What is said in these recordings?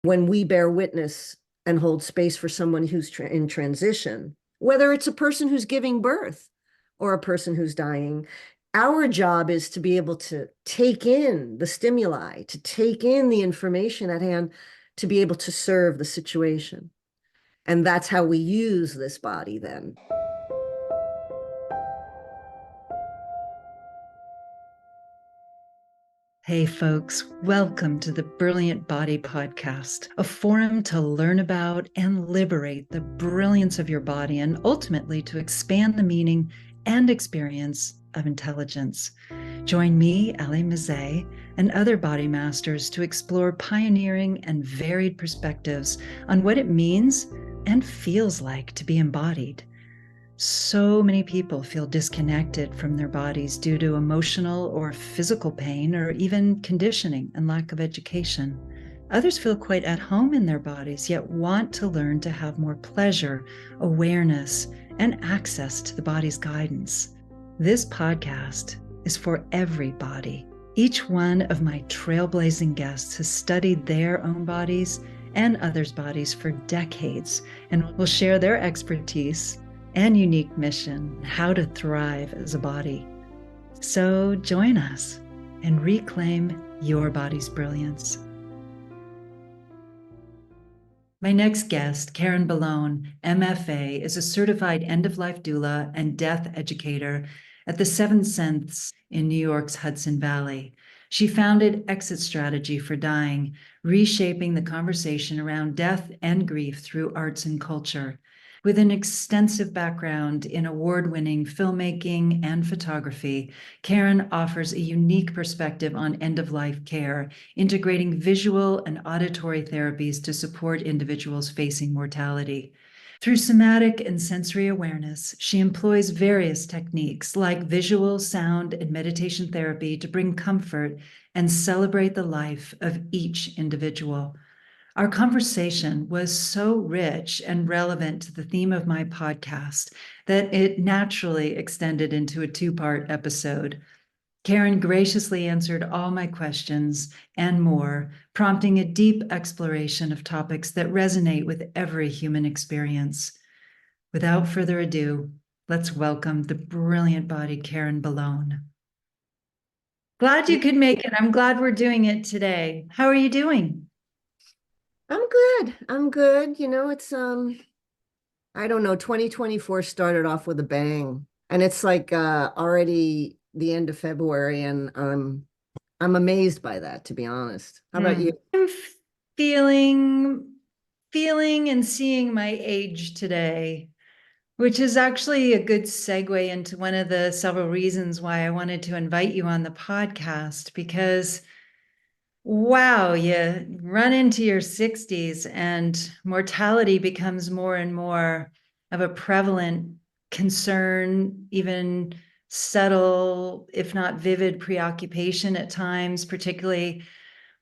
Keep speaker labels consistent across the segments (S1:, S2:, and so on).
S1: when we bear witness and hold space for someone who's in transition, whether it's a person who's giving birth or a person who's dying, our job is to be able to take in the stimuli, to take in the information at hand, to be able to serve the situation. And that's how we use this body then.
S2: Hey folks, welcome to the Brilliant Body Podcast, a forum to learn about and liberate the brilliance of your body and ultimately to expand the meaning and experience of intelligence. Join me, Ali Mazet, and other body masters to explore pioneering and varied perspectives on what it means and feels like to be embodied. So many people feel disconnected from their bodies due to emotional or physical pain, or even conditioning and lack of education. Others feel quite at home in their bodies, yet want to learn to have more pleasure, awareness, and access to the body's guidance. This podcast is for everybody. Each one of my trailblazing guests has studied their own bodies and others' bodies for decades and will share their expertise and unique mission, how to thrive as a body. So join us and reclaim your body's brilliance. My next guest, Karen Bellone, MFA, is a certified end-of-life doula and death educator at the Seven Sense in New York's Hudson Valley. She founded Exit Strategy for Dying, reshaping the conversation around death and grief through arts and culture. With an extensive background in award-winning filmmaking and photography, Karen offers a unique perspective on end-of-life care, integrating visual and auditory therapies to support individuals facing mortality. Through somatic and sensory awareness, she employs various techniques like visual, sound, and meditation therapy to bring comfort and celebrate the life of each individual. Our conversation was so rich and relevant to the theme of my podcast that it naturally extended into a two-part episode. Karen graciously answered all my questions and more, prompting a deep exploration of topics that resonate with every human experience. Without further ado, let's welcome the brilliant body Karen Bellone. Glad you could make it. I'm glad we're doing it today. How are you doing?
S1: I'm good. I'm good. You know, it's I don't know, 2024 started off with a bang. And it's like already the end of February, and I'm amazed by that, to be honest. How about you?
S2: I'm feeling and seeing my age today, which is actually a good segue into one of the several reasons why I wanted to invite you on the podcast, because wow, you run into your 60s and mortality becomes more and more of a prevalent concern, even subtle, if not vivid, preoccupation at times, particularly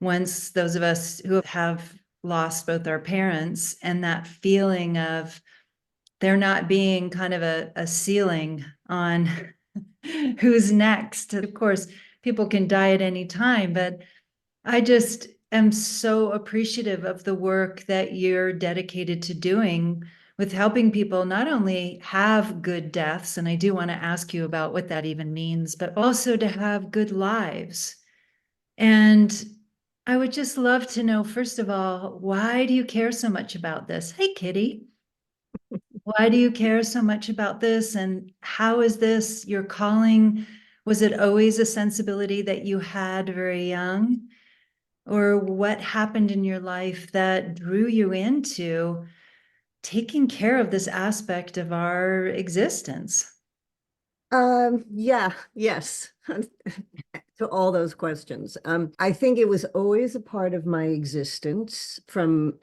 S2: once those of us who have lost both our parents, and that feeling of there not being kind of a ceiling on who's next. Of course, people can die at any time, but I just am so appreciative of the work that you're dedicated to doing with helping people not only have good deaths, and I do want to ask you about what that even means, but also to have good lives. And I would just love to know, first of all, why do you care so much about this? Hey, Kitty. Why do you care so much about this? And how is this your calling? Was it always a sensibility that you had very young? Or what happened in your life that drew you into taking care of this aspect of our existence?
S1: Yes, to all those questions. I think it was always a part of my existence from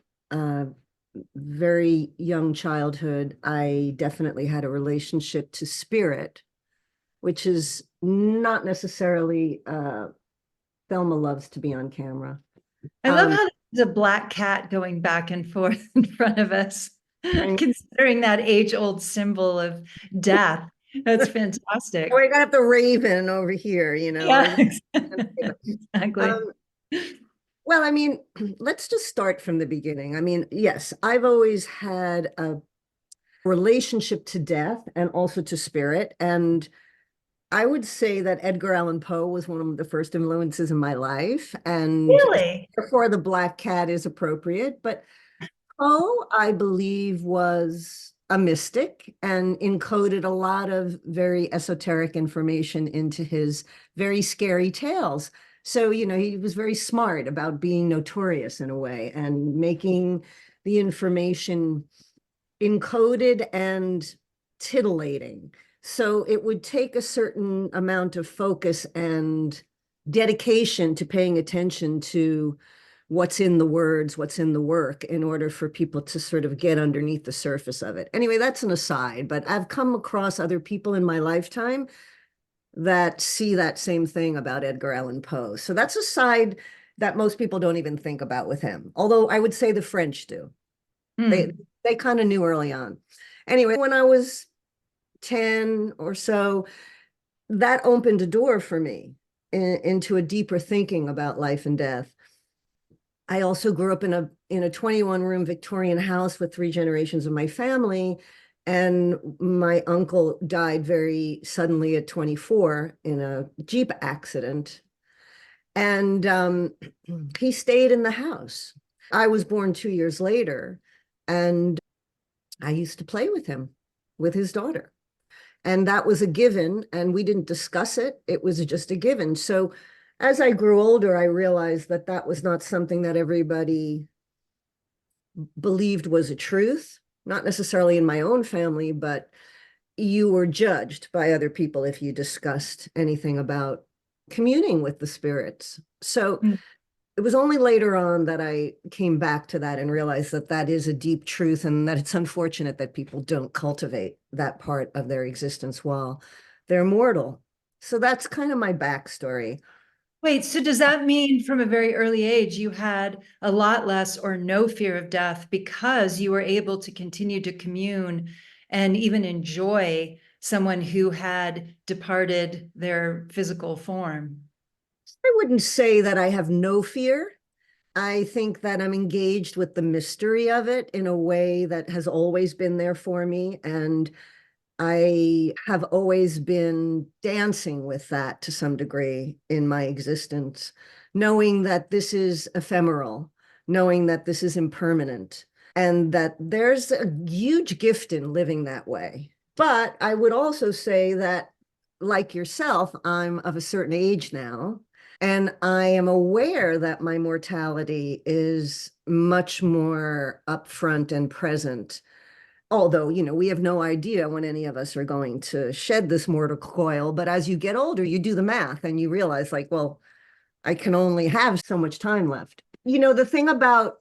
S1: very young childhood. I definitely had a relationship to spirit, which is not necessarily Thelma loves to be on camera.
S2: I love how there's a black cat going back and forth in front of us, considering that age-old symbol of death. That's fantastic.
S1: We got the raven over here, you know.
S2: Yeah, exactly.
S1: Um, Well, I mean, let's just start from the beginning. I mean, yes, I've always had a relationship to death and also to spirit. And I would say that Edgar Allan Poe was one of the first influences in my life. And
S2: Really?
S1: therefore, the Black Cat is appropriate. But Poe, I believe, was a mystic and encoded a lot of very esoteric information into his very scary tales. So, he was very smart about being notorious in a way and making the information encoded and titillating. So it would take a certain amount of focus and dedication to paying attention to what's in the words, what's in the work, in order for people to sort of get underneath the surface of it. Anyway, that's an aside, but I've come across other people in my lifetime that see that same thing about Edgar Allan Poe. So that's a side that most people don't even think about with him. Although I would say the French do. They
S2: Hmm.
S1: they kind of knew early on. Anyway, when I was 10 or so, that opened a door for me into a deeper thinking about life and death. I also grew up in a 21 room Victorian house with three generations of my family. And my uncle died very suddenly at 24 in a Jeep accident. And he stayed in the house. I was born 2 years later, and I used to play with him, with his daughter. And that was a given, and we didn't discuss it. It was just a given. So as I grew older, I realized that that was not something that everybody believed was a truth, not necessarily in my own family, but you were judged by other people if you discussed anything about communing with the spirits. So
S2: Hmm.
S1: it was only later on that I came back to that and realized that that is a deep truth and that it's unfortunate that people don't cultivate that part of their existence while they're mortal. So that's kind of my backstory.
S2: Wait, so does that mean from a very early age you had a lot less or no fear of death because you were able to continue to commune and even enjoy someone who had departed their physical form?
S1: I wouldn't say that I have no fear. I think that I'm engaged with the mystery of it in a way that has always been there for me. And I have always been dancing with that to some degree in my existence, knowing that this is ephemeral, knowing that this is impermanent, and that there's a huge gift in living that way. But I would also say that, like yourself, I'm of a certain age now, and I am aware that my mortality is much more upfront and present. Although, we have no idea when any of us are going to shed this mortal coil. But as you get older, you do the math and you realize, like, well, I can only have so much time left. The thing about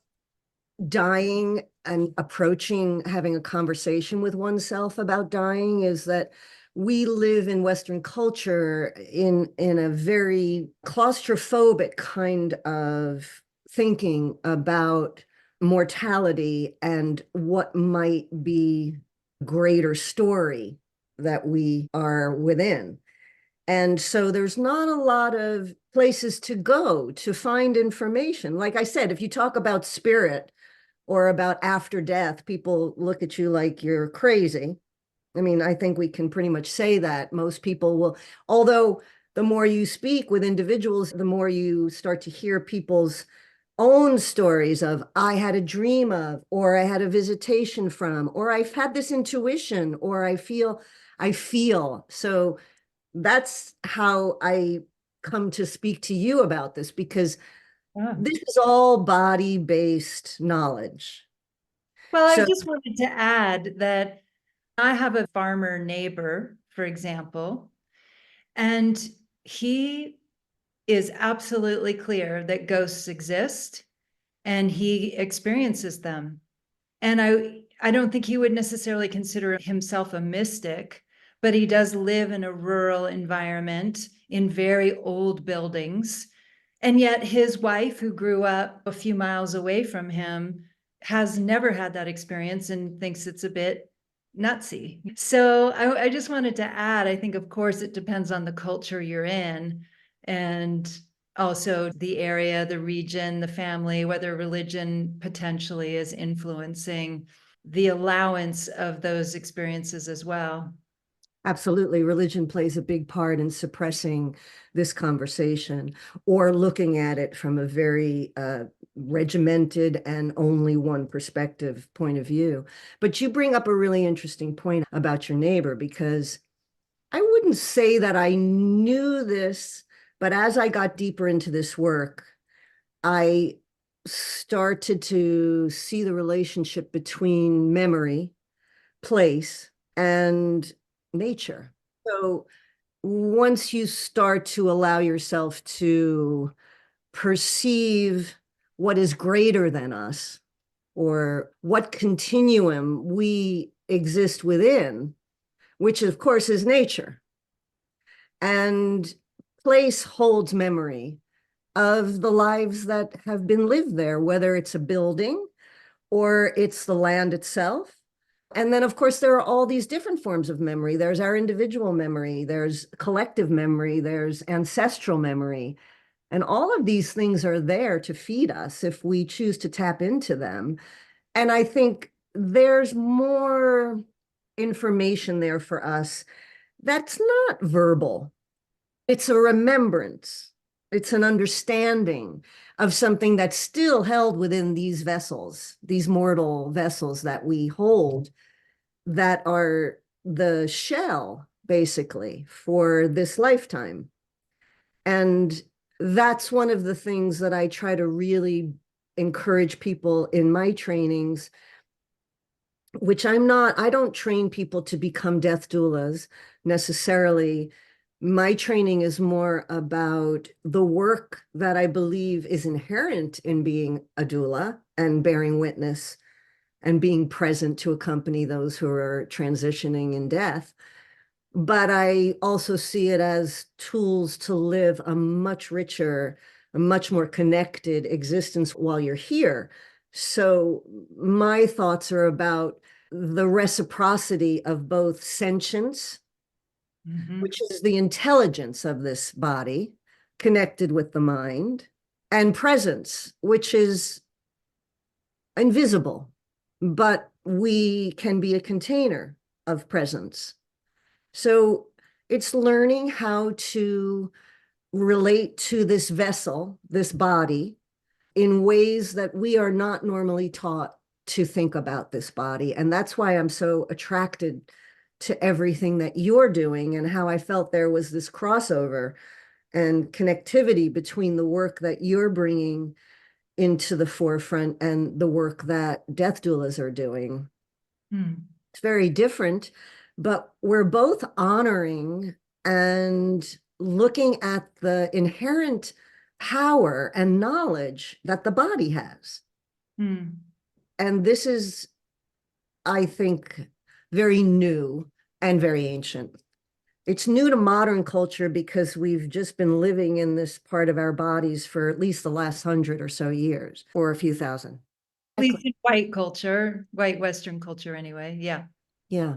S1: dying and approaching having a conversation with oneself about dying is that we live in Western culture in a very claustrophobic kind of thinking about mortality and what might be greater story that we are within. And so there's not a lot of places to go to find information. Like I said, if you talk about spirit or about after death, people look at you like you're crazy. I mean, I think we can pretty much say that most people will, although the more you speak with individuals, the more you start to hear people's own stories of, I had a dream of, or I had a visitation from, or I've had this intuition, or I feel. So that's how I come to speak to you about this, because
S2: Oh.
S1: this is all body-based knowledge.
S2: Well, I
S1: So,
S2: just wanted to add that I have a farmer neighbor, for example, and he is absolutely clear that ghosts exist and he experiences them. And I don't think he would necessarily consider himself a mystic, but he does live in a rural environment in very old buildings. And yet his wife, who grew up a few miles away from him, has never had that experience and thinks it's a bit nutsy. So I just wanted to add, I think, of course, it depends on the culture you're in. And also the area, the region, the family, whether religion potentially is influencing the allowance of those experiences as well.
S1: Absolutely. Religion plays a big part in suppressing this conversation or looking at it from a very regimented and only one perspective point of view. But you bring up a really interesting point about your neighbor, because I wouldn't say that I knew this, but as I got deeper into this work, I started to see the relationship between memory, place, and nature. So once you start to allow yourself to perceive what is greater than us, or what continuum we exist within, which of course is nature, and place holds memory of the lives that have been lived there, whether it's a building or it's the land itself. And then, of course, there are all these different forms of memory. There's our individual memory, there's collective memory, there's ancestral memory. And all of these things are there to feed us if we choose to tap into them. And I think there's more information there for us that's not verbal. It's a remembrance. It's an understanding of something that's still held within these vessels, these mortal vessels that we hold, that are the shell, basically, for this lifetime. And that's one of the things that I try to really encourage people in my trainings, which I don't train people to become death doulas necessarily. My training is more about the work that I believe is inherent in being a doula and bearing witness and being present to accompany those who are transitioning in death. But I also see it as tools to live a much richer, a much more connected existence while you're here. So my thoughts are about the reciprocity of both sentience, which is the intelligence of this body connected with the mind, and presence, which is invisible, but we can be a container of presence. So it's learning how to relate to this vessel, this body, in ways that we are not normally taught to think about this body. And that's why I'm so attracted to everything that you're doing, and how I felt there was this crossover and connectivity between the work that you're bringing into the forefront and the work that death doulas are doing. It's very different, but we're both honoring and looking at the inherent power and knowledge that the body has. And this is, I think, very new and very ancient. It's new to modern culture because we've just been living in this part of our bodies for at least the last 100 or so years, or a few thousand.
S2: At least in white culture, white Western culture anyway. Yeah.
S1: Yeah.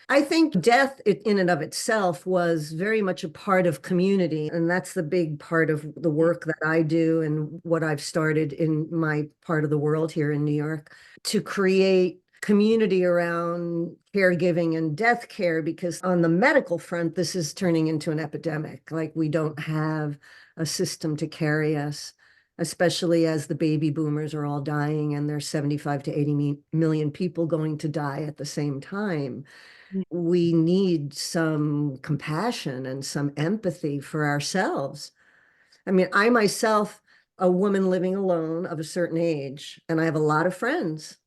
S1: I think death in and of itself was very much a part of community. And that's the big part of the work that I do and what I've started in my part of the world here in New York, to create community around caregiving and death care, because on the medical front, this is turning into an epidemic. Like, we don't have a system to carry us, especially as the baby boomers are all dying and there's 75 to 80 million people going to die at the same time. We need some compassion and some empathy for ourselves. I mean, I myself, a woman living alone of a certain age, and I have a lot of friends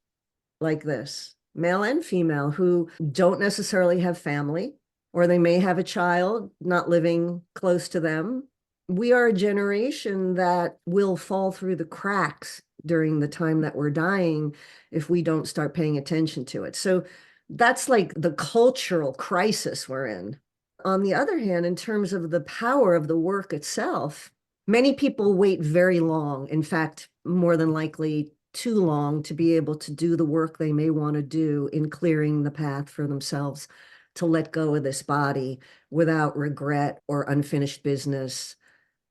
S1: like this, male and female, who don't necessarily have family, or they may have a child not living close to them. We are a generation that will fall through the cracks during the time that we're dying if we don't start paying attention to it. So that's like the cultural crisis we're in. On the other hand, in terms of the power of the work itself, many people wait very long. In fact, more than likely too long, to be able to do the work they may want to do in clearing the path for themselves to let go of this body without regret or unfinished business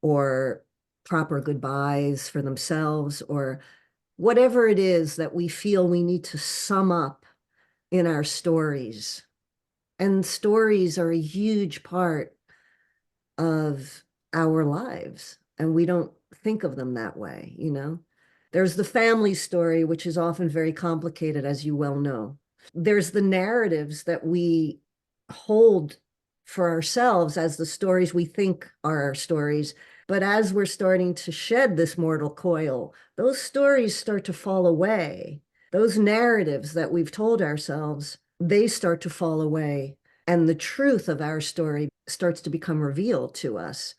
S1: or proper goodbyes for themselves, or whatever it is that we feel we need to sum up in our stories. And stories are a huge part of our lives, and we don't think of them that way, you know? There's the family story, which is often very complicated, as you well know. There's the narratives that we hold for ourselves as the stories we think are our stories. But as we're starting to shed this mortal coil, those stories start to fall away. Those narratives that we've told ourselves, they start to fall away. And the truth of our story starts to become revealed to us.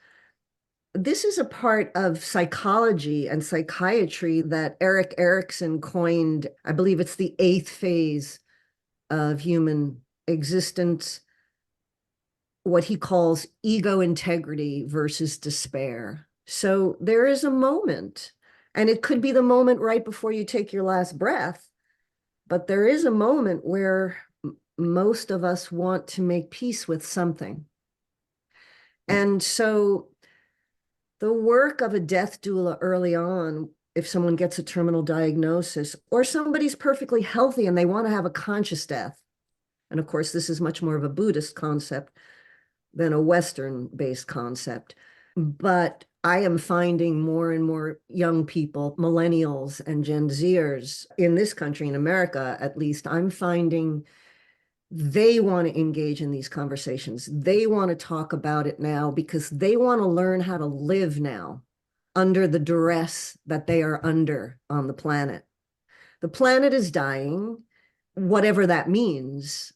S1: This is a part of psychology and psychiatry that Erik Erikson coined. I believe it's the 8th phase of human existence, what he calls ego integrity versus despair. So there is a moment, and it could be the moment right before you take your last breath, but there is a moment where most of us want to make peace with something. And so the work of a death doula early on, if someone gets a terminal diagnosis, or somebody's perfectly healthy and they want to have a conscious death, and of course, this is much more of a Buddhist concept than a Western-based concept, but I am finding more and more young people, millennials and Gen Zers in this country, in America at least, I'm finding they want to engage in these conversations. They want to talk about it now because they want to learn how to live now under the duress that they are under on the planet. The planet is dying, whatever that means.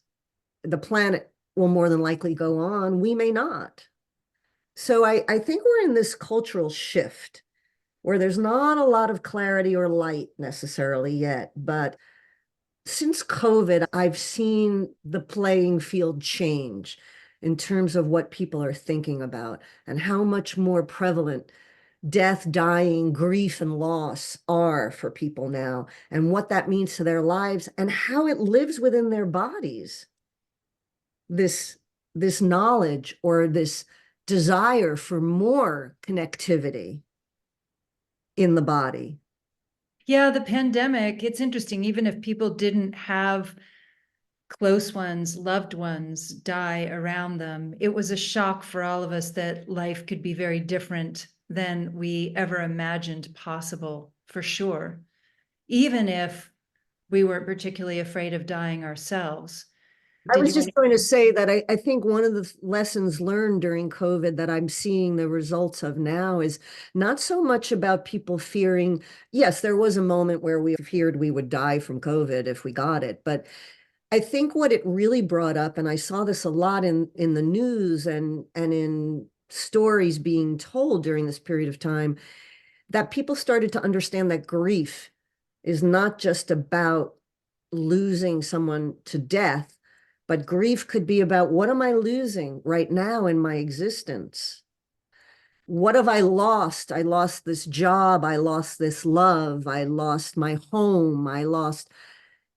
S1: The planet will more than likely go on. We may not. So I think we're in this cultural shift where there's not a lot of clarity or light necessarily yet, but since COVID, I've seen the playing field change in terms of what people are thinking about and how much more prevalent death, dying, grief, and loss are for people now, and what that means to their lives and how it lives within their bodies. This knowledge or this desire for more connectivity in the body.
S2: Yeah, the pandemic, it's interesting. Even if people didn't have close ones, loved ones die around them, it was a shock for all of us that life could be very different than we ever imagined possible, for sure. Even if we weren't particularly afraid of dying ourselves.
S1: I
S2: Did
S1: was
S2: you want
S1: just going to say that I think one of the lessons learned during COVID that I'm seeing the results of now is not so much about people fearing. Yes, there was a moment where we feared we would die from COVID if we got it. But I think what it really brought up, and I saw this a lot in the news and in stories being told during this period of time, that people started to understand that grief is not just about losing someone to death, but grief could be about what am I losing right now in my existence? What have I lost? I lost this job. I lost this love. I lost my home. I lost,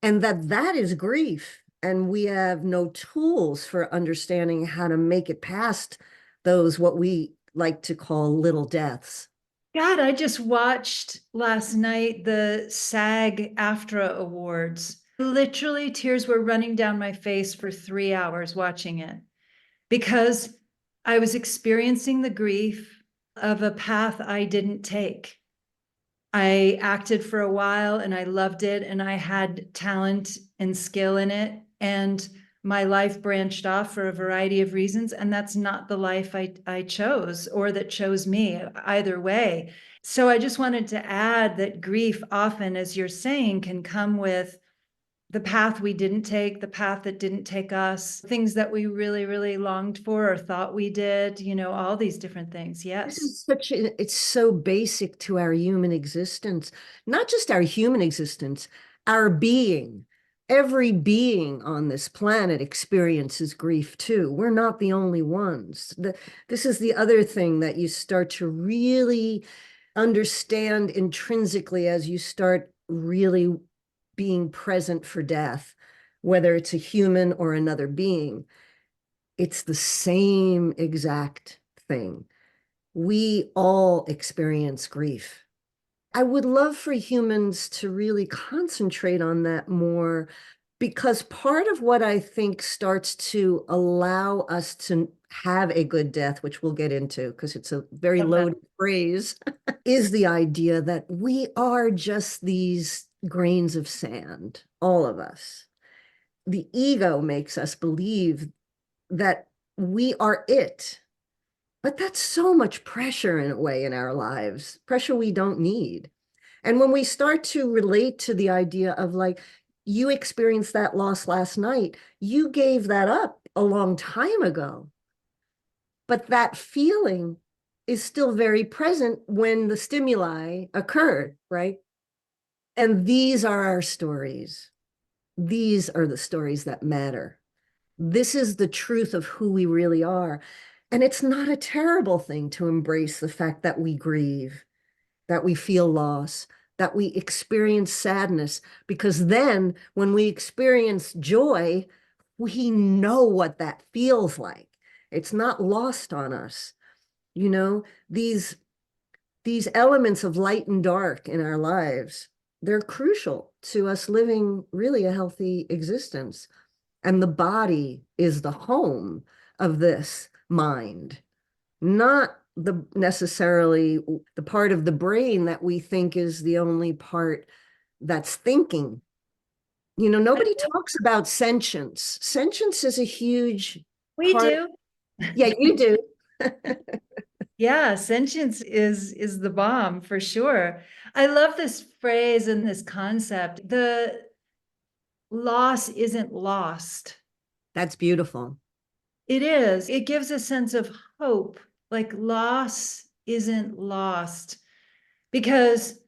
S1: and that is grief. And we have no tools for understanding how to make it past those, what we like to call little deaths.
S2: God, I just watched last night the SAG-AFTRA Awards. Literally, tears were running down my face for 3 hours watching it because I was experiencing the grief of a path I didn't take. I acted for a while and I loved it and I had talent and skill in it. And my life branched off for a variety of reasons. And that's not the life I chose or that chose me either way. So I just wanted to add that grief often, as you're saying, can come with the path we didn't take, the path that didn't take us, things that we really, really longed for or thought we did, all these different things.
S1: This
S2: Yes.
S1: is it's so basic to our human existence, not just our human existence, our being. Every being on this planet experiences grief too. We're not the only ones. This is the other thing that you start to really understand intrinsically as you start really being present for death, whether it's a human or another being. It's the same exact thing. We all experience grief. I would love for humans to really concentrate on that more, because part of what I think starts to allow us to have a good death, which we'll get into because it's a very
S2: Love that.
S1: loaded phrase, is the idea that we are just these grains of sand, all of us. The ego makes us believe that we are it. But that's so much pressure in a way in our lives, pressure we don't need. And when we start to relate to the idea of like, you experienced that loss last night, you gave that up a long time ago. But that feeling is still very present when the stimuli occurred, right? And these are our stories. These are the stories that matter. This is the truth of who we really are. And it's not a terrible thing to embrace the fact that we grieve, that we feel loss, that we experience sadness, because then when we experience joy, we know what that feels like. It's not lost on us. You know, these elements of light and dark in our lives, they're crucial to us living really a healthy existence. And the body is the home of this mind, not the necessarily the part of the brain that we think is the only part that's thinking. You know, nobody talks about sentience. Sentience is a huge
S2: We
S1: part.
S2: do.
S1: Yeah, you do.
S2: Yeah, sentience is the bomb for sure. I love this phrase and this concept. The loss isn't lost.
S1: That's beautiful.
S2: It is. It gives a sense of hope. Like loss isn't lost because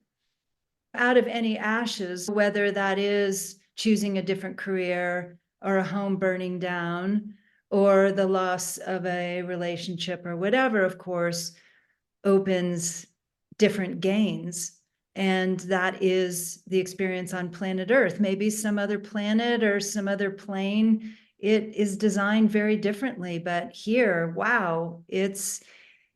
S2: out of any ashes, whether that is choosing a different career or a home burning down or the loss of a relationship or whatever, of course, opens different gains. And that is the experience on planet Earth. Maybe some other planet or some other plane, it is designed very differently. But here, wow, it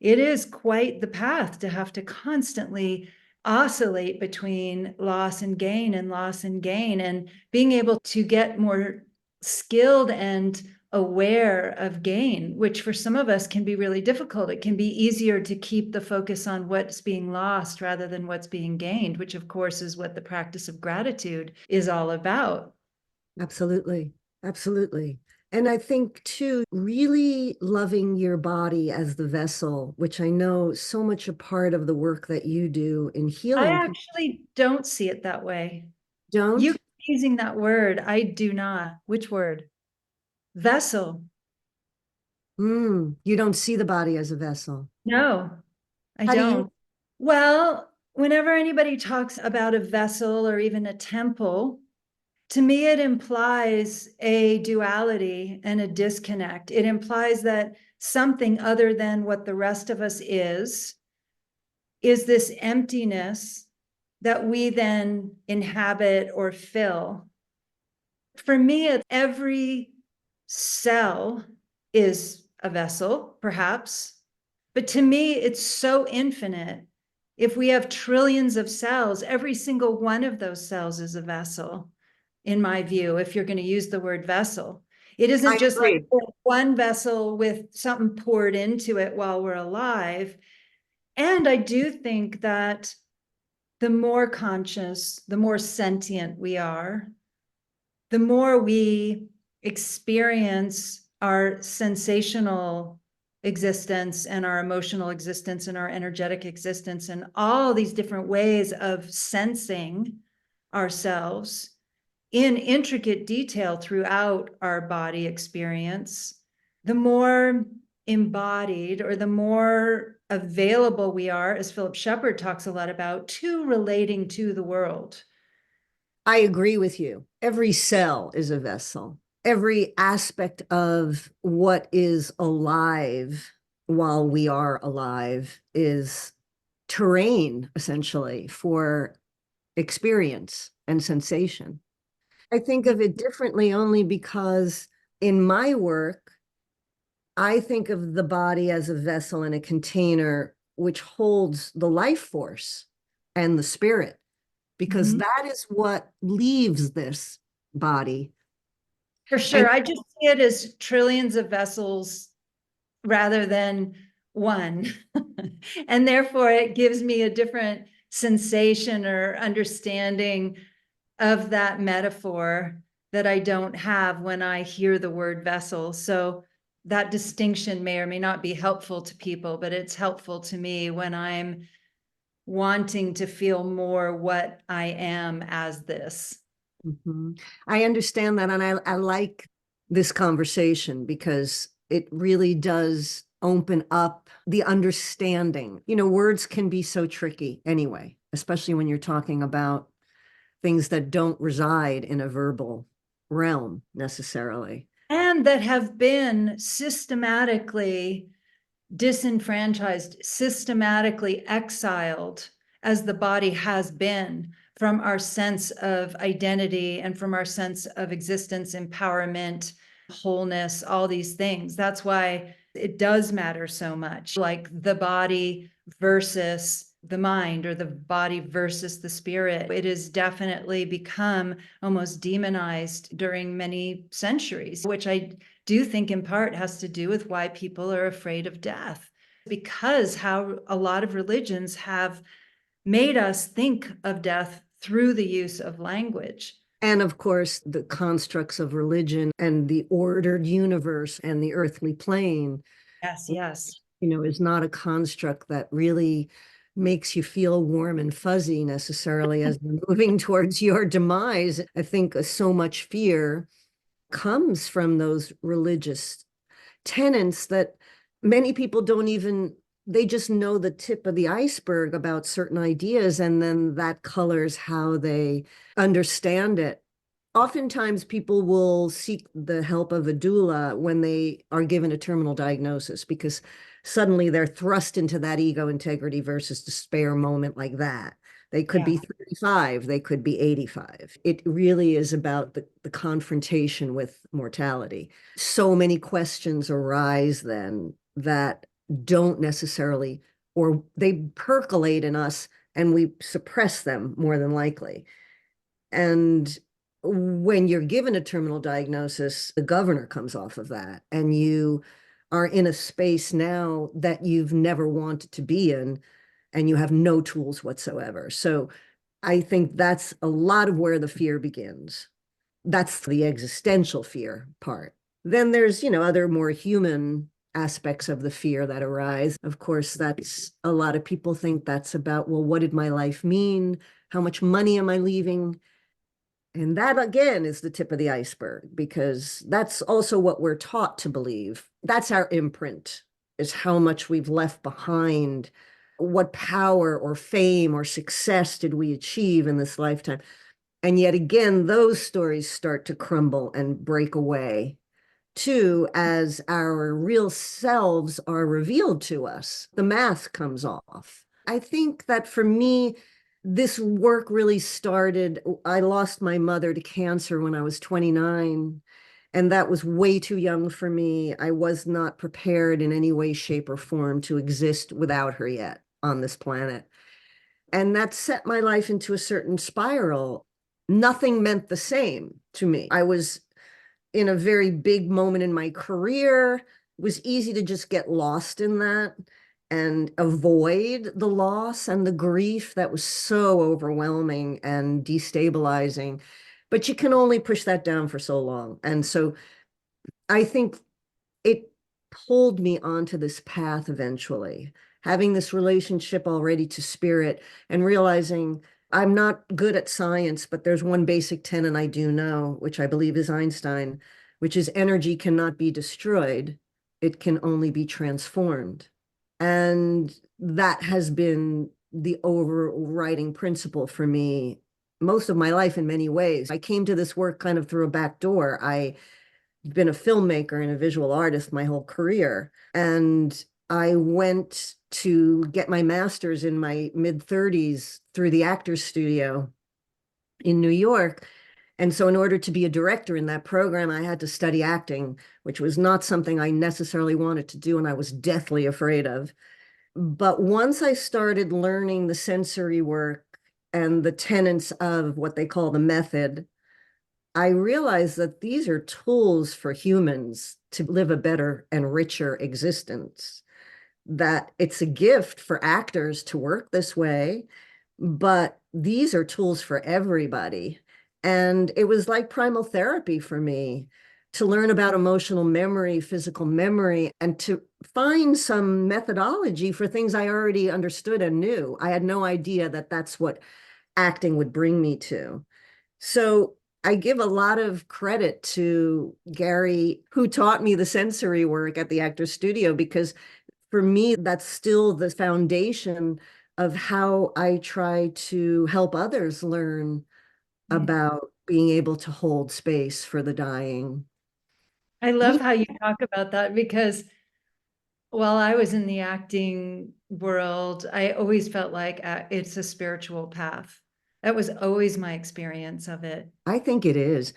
S2: is quite the path to have to constantly oscillate between loss and gain and loss and gain, and being able to get more skilled and aware of gain, which for some of us can be really difficult. It can be easier to keep the focus on what's being lost rather than what's being gained, which of course is what the practice of gratitude is all about.
S1: Absolutely. Absolutely. And I think too, really loving your body as the vessel, which I know so much a part of the work that you do in
S2: I
S1: healing people.
S2: actually don't see it that way. You
S1: Don't?
S2: keep using that word. I do not. Which word? Vessel.
S1: You don't see the body as a vessel.
S2: No, I
S1: How do you?
S2: don't. Well, whenever anybody talks about a vessel or even a temple, to me, it implies a duality and a disconnect. It implies that something other than what the rest of us is this emptiness that we then inhabit or fill. For me, every cell is a vessel, perhaps, but to me, it's so infinite. If we have trillions of cells, every single one of those cells is a vessel, in my view, if you're going to use the word vessel. It isn't
S1: I
S2: just like
S1: agree.
S2: one vessel with something poured into it while we're alive. And I do think that the more conscious, the more sentient we are, the more we experience our sensational existence and our emotional existence and our energetic existence and all these different ways of sensing ourselves in intricate detail throughout our body experience, the more embodied or the more available we are, as Philip Shepard talks a lot about, to relating to the world.
S1: I agree with you. Every cell is a vessel. Every aspect of what is alive while we are alive is terrain, essentially, for experience and sensation. I think of it differently only because in my work, I think of the body as a vessel and a container which holds the life force and the spirit, because
S2: Mhm.
S1: that is what leaves this body.
S2: For
S1: And
S2: sure. I just see it as trillions of vessels rather than one. And therefore, it gives me a different sensation or understanding of that metaphor that I don't have when I hear the word vessel. So that distinction may or may not be helpful to people, but it's helpful to me when I'm wanting to feel more what I am as this.
S1: mhm. I understand that, and I like this conversation because it really does open up the understanding. You know, words can be so tricky anyway, especially when you're talking about things that don't reside in a verbal realm necessarily.
S2: And that have been systematically disenfranchised, systematically exiled, as the body has been, from our sense of identity and from our sense of existence, empowerment, wholeness, all these things. That's why it does matter so much, like the body versus the mind, or the body versus the spirit. It has definitely become almost demonized during many centuries, which I do think in part has to do with why people are afraid of death, because how a lot of religions have made us think of death through the use of language.
S1: And of course, the constructs of religion and the ordered universe and the earthly plane,
S2: Yes, yes.
S1: you know, is not a construct that really makes you feel warm and fuzzy necessarily as you're moving towards your demise. I think so much fear comes from those religious tenets that many people don't even, they just know the tip of the iceberg about certain ideas, and then that colors how they understand it. Oftentimes people will seek the help of a doula when they are given a terminal diagnosis, because suddenly they're thrust into that ego integrity versus despair moment like that. They could
S2: Yeah.
S1: be 35, they could be 85. It really is about the confrontation with mortality. So many questions arise then that don't necessarily, or they percolate in us and we suppress them more than likely. And when you're given a terminal diagnosis, the governor comes off of that, and you are in a space now that you've never wanted to be in, and you have no tools whatsoever. So I think that's a lot of where the fear begins. That's the existential fear part. Then there's, you know, other more human aspects of the fear that arise. Of course, that's a lot of people think that's about, well, what did my life mean? How much money am I leaving? And that again is the tip of the iceberg, because that's also what we're taught to believe. That's our imprint, is how much we've left behind. What power or fame or success did we achieve in this lifetime? And yet again, those stories start to crumble and break away too, as our real selves are revealed to us. The mask comes off. I think that for me, this work really started. I lost my mother to cancer when I was 29, and that was way too young for me. I was not prepared in any way, shape, or form to exist without her yet on this planet. And that set my life into a certain spiral. Nothing meant the same to me. I was in a very big moment in my career. It was easy to just get lost in that and avoid the loss and the grief that was so overwhelming and destabilizing. But you can only push that down for so long. And so I think it pulled me onto this path eventually, having this relationship already to spirit and realizing I'm not good at science, but there's one basic tenet I do know, which I believe is Einstein, which is energy cannot be destroyed. It can only be transformed. And that has been the overriding principle for me most of my life in many ways. I came to this work kind of through a back door. I've been a filmmaker and a visual artist my whole career. And I went to get my master's in my mid 30s through the Actors Studio in New York. And so, in order to be a director in that program, I had to study acting, which was not something I necessarily wanted to do and I was deathly afraid of. But once I started learning the sensory work and the tenets of what they call the method, I realized that these are tools for humans to live a better and richer existence. That it's a gift for actors to work this way, but these are tools for everybody. And it was like primal therapy for me to learn about emotional memory, physical memory, and to find some methodology for things I already understood and knew. I had no idea that that's what acting would bring me to. So I give a lot of credit to Gary, who taught me the sensory work at the Actors Studio, because for me, that's still the foundation of how I try to help others learn
S2: Yeah.
S1: about being able to hold space for the dying.
S2: I
S1: We,
S2: love how you talk about that because while I was in the acting world, I always felt like it's a spiritual path. That was always my experience of it.
S1: I think it is.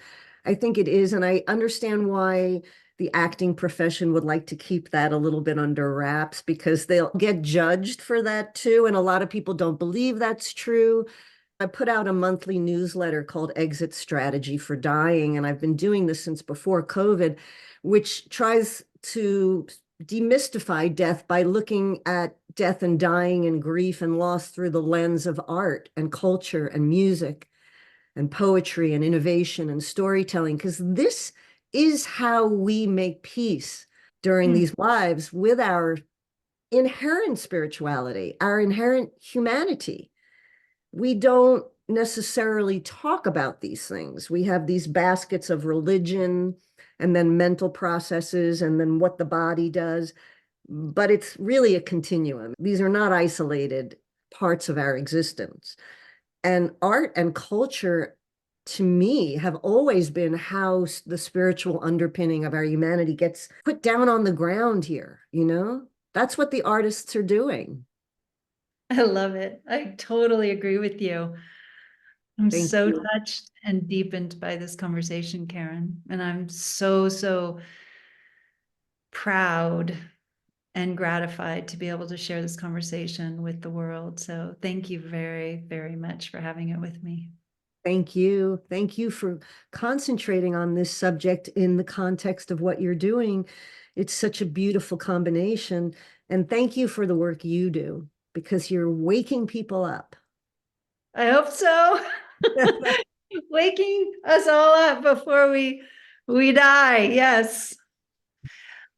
S1: I think it is. And I understand why the acting profession would like to keep that a little bit under wraps because they'll get judged for that too. And a lot of people don't believe that's true. I put out a monthly newsletter called Exit Strategy for Dying, and I've been doing this since before COVID, which tries to demystify death by looking at death and dying and grief and loss through the lens of art and culture and music and poetry and innovation and storytelling, because this is how we make peace during
S2: Hmm.
S1: these lives with our inherent spirituality, our inherent humanity. We don't necessarily talk about these things. We have these baskets of religion and then mental processes and then what the body does. But it's really a continuum. These are not isolated parts of our existence. And art and culture, to me, have always been how the spiritual underpinning of our humanity gets put down on the ground here, you know? That's what the artists are doing.
S2: I love it. I totally agree with you. I'm
S1: Thank
S2: so
S1: you.
S2: touched and deepened by this conversation, Karen. And I'm so, so proud and gratified to be able to share this conversation with the world. So thank you very, very much for having it with me.
S1: Thank you. Thank you for concentrating on this subject in the context of what you're doing. It's such a beautiful combination. And thank you for the work you do because you're waking people up.
S2: I hope so. Waking us all up before we die. Yes.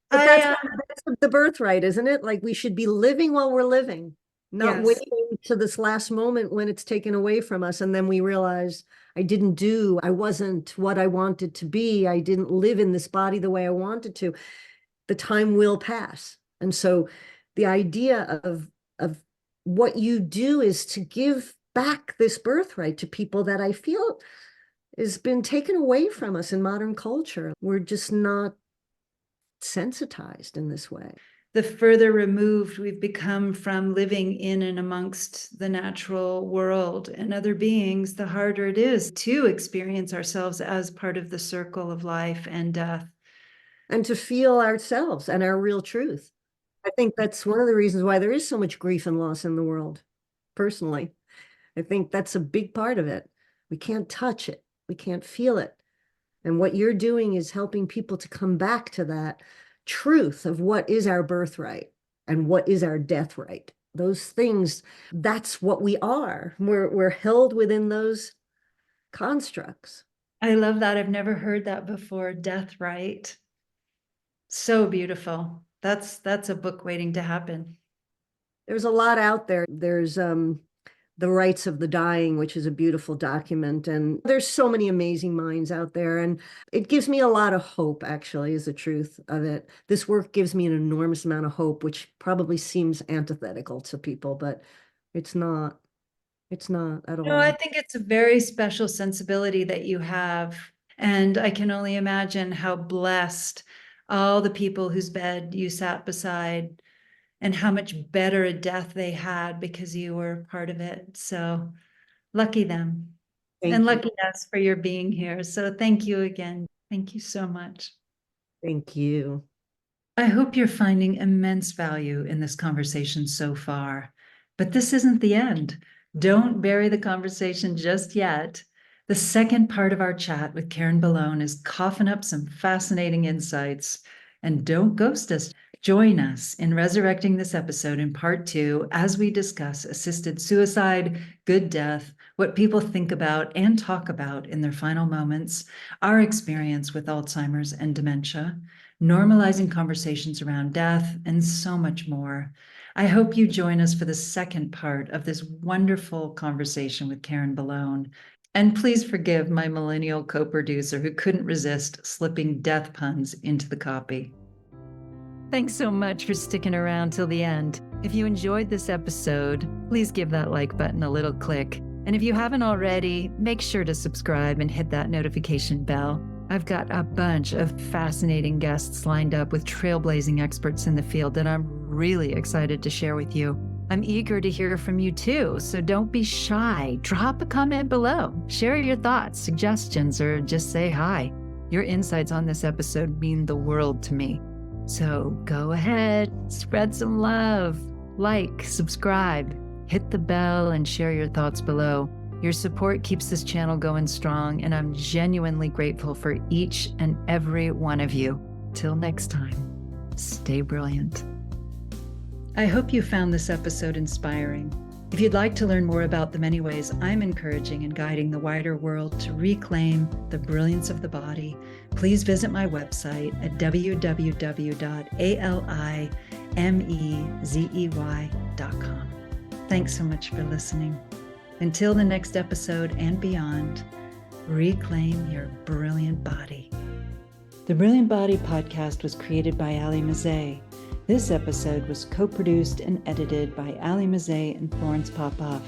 S1: But
S2: I
S1: that's the birthright, isn't it? Like we should be living while we're living, not
S2: yes.
S1: waiting to this last moment when it's taken away from us. And then we realize I wasn't what I wanted to be. I didn't live in this body the way I wanted to. The time will pass. And so the idea of what you do is to give back this birthright to people that I feel has been taken away from us in modern culture. We're just not sensitized in this way.
S2: The further removed we've become from living in and amongst the natural world and other beings, the harder it is to experience ourselves as part of the circle of life and death.
S1: And to feel ourselves and our real truth. I think that's one of the reasons why there is so much grief and loss in the world, personally. I think that's a big part of it. We can't touch it, we can't feel it. And what you're doing is helping people to come back to that truth of what is our birthright and what is our death right. Those things, that's what we are. We're held within those constructs.
S2: I love that. I've never heard that before. Death right. So beautiful. That's a book waiting to happen.
S1: There's a lot out there. There's The Rights of the Dying, which is a beautiful document. And there's so many amazing minds out there. And it gives me a lot of hope, actually, is the truth of it. This work gives me an enormous amount of hope, which probably seems antithetical to people, but it's not. It's not at
S2: No, I
S1: all.
S2: think it's a very special sensibility that you have. And I can only imagine how blessed all the people whose bed you sat beside and how much better a death they had because you were part of it. So lucky them and
S1: Thank you.
S2: lucky us for your being here. So thank you again. Thank you so much.
S1: Thank you.
S2: I hope you're finding immense value in this conversation so far, but this isn't the end. Don't bury the conversation just yet. The second part of our chat with Karen Bellone is coughing up some fascinating insights. And don't ghost us. Join us in resurrecting this episode in part 2 as we discuss assisted suicide, good death, what people think about and talk about in their final moments, our experience with Alzheimer's and dementia, normalizing conversations around death, and so much more. I hope you join us for the second part of this wonderful conversation with Karen Bellone. And please forgive my millennial co-producer who couldn't resist slipping death puns into the copy. Thanks so much for sticking around till the end. If you enjoyed this episode, please give that like button a little click. And if you haven't already, make sure to subscribe and hit that notification bell. I've got a bunch of fascinating guests lined up with trailblazing experts in the field that I'm really excited to share with you. I'm eager to hear from you too, so don't be shy. Drop a comment below. Share your thoughts, suggestions, or just say hi. Your insights on this episode mean the world to me. So go ahead, spread some love. Like, subscribe, hit the bell, and share your thoughts below. Your support keeps this channel going strong, and I'm genuinely grateful for each and every one of you. Till next time, stay brilliant. I hope you found this episode inspiring. If you'd like to learn more about the many ways I'm encouraging and guiding the wider world to reclaim the brilliance of the body, please visit my website at www.alimezey.com. Thanks so much for listening. Until the next episode and beyond, reclaim your brilliant body. The Brilliant Body podcast was created by Ali Mazet. This episode was co-produced and edited by Ali Mazet and Florence Popoff.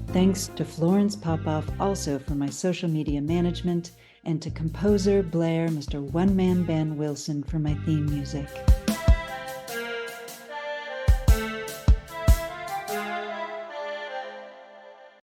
S2: Thanks to Florence Popoff also for my social media management, and to composer Blair, Mr. One Man Band Wilson for my theme music.